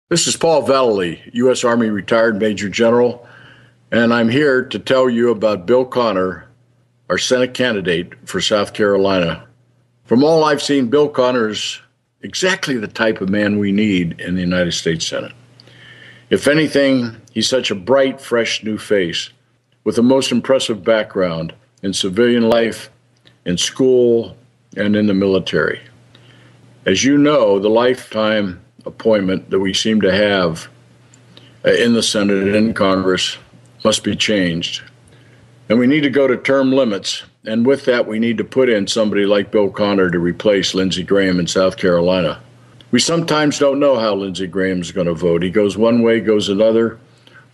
This is Paul Vallely, U.S. Army retired Major General, and I'm here to tell you about Bill Connor, our Senate candidate for South Carolina. From all I've seen, Bill Connor is exactly the type of man we need in the United States Senate. If anything, he's such a bright, fresh new face with a most impressive background in civilian life, in school, and in the military. As you know, the lifetime appointment that we seem to have in the Senate and in Congress must be changed. And we need to go to term limits. And with that, we need to put in somebody like Bill Connor to replace Lindsey Graham in South Carolina. We sometimes don't know how Lindsey Graham is going to vote. He goes one way, goes another,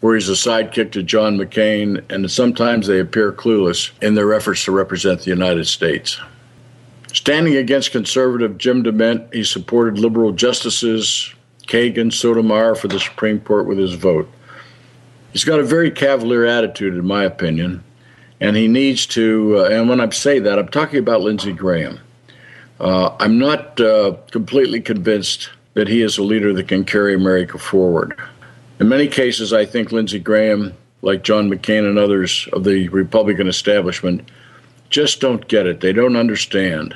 where he's a sidekick to John McCain, and sometimes they appear clueless in their efforts to represent the United States. Standing against conservative Jim DeMint, he supported liberal justices Kagan, Sotomayor for the Supreme Court with his vote. He's got a very cavalier attitude, in my opinion, and he needs to, and when I say that, I'm talking about Lindsey Graham. I'm not completely convinced that he is a leader that can carry America forward. In many cases, I think Lindsey Graham, like John McCain and others of the Republican establishment, just don't get it. They don't understand.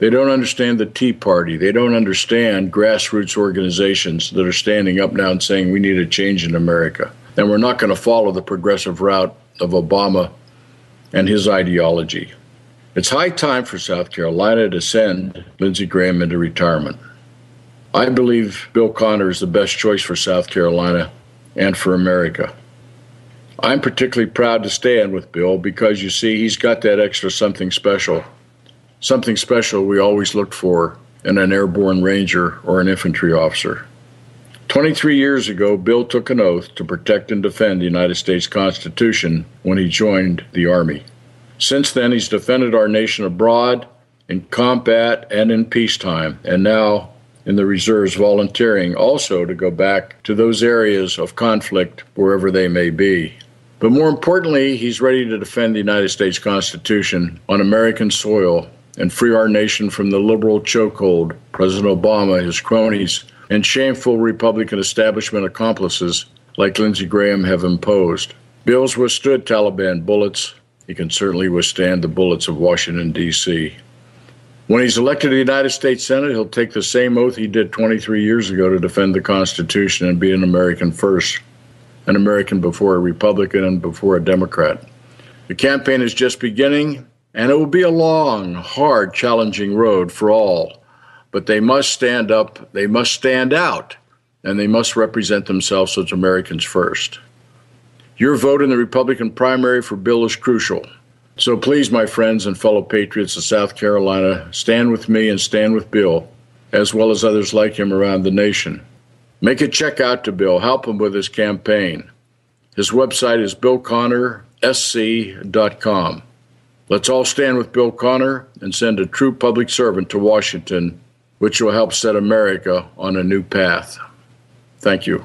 They don't understand the Tea Party. They don't understand grassroots organizations that are standing up now and saying we need a change in America. And we're not going to follow the progressive route of Obama and his ideology. It's high time for South Carolina to send Lindsey Graham into retirement. I believe Bill Connor is the best choice for South Carolina and for America. I'm particularly proud to stand with Bill because, you see, he's got that extra something special we always looked for in an airborne ranger or an infantry officer. 23 years ago, Bill took an oath to protect and defend the United States Constitution when he joined the Army. Since then, he's defended our nation abroad, in combat, and in peacetime, and now in the reserves volunteering also to go back to those areas of conflict wherever they may be. But more importantly, he's ready to defend the United States Constitution on American soil and free our nation from the liberal chokehold President Obama, his cronies, and shameful Republican establishment accomplices like Lindsey Graham have imposed. Bill's withstood Taliban bullets. He can certainly withstand the bullets of Washington, D.C. When he's elected to the United States Senate, he'll take the same oath he did 23 years ago to defend the Constitution and be an American first. An American before a Republican and before a Democrat. The campaign is just beginning, and it will be a long, hard, challenging road for all. But they must stand up, they must stand out, and they must represent themselves as Americans first. Your vote in the Republican primary for Bill is crucial. So please, my friends and fellow patriots of South Carolina, stand with me and stand with Bill, as well as others like him around the nation. Make a check out to Bill. Help him with his campaign. His website is billconnorsc.com. Let's all stand with Bill Connor and send a true public servant to Washington, which will help set America on a new path. Thank you.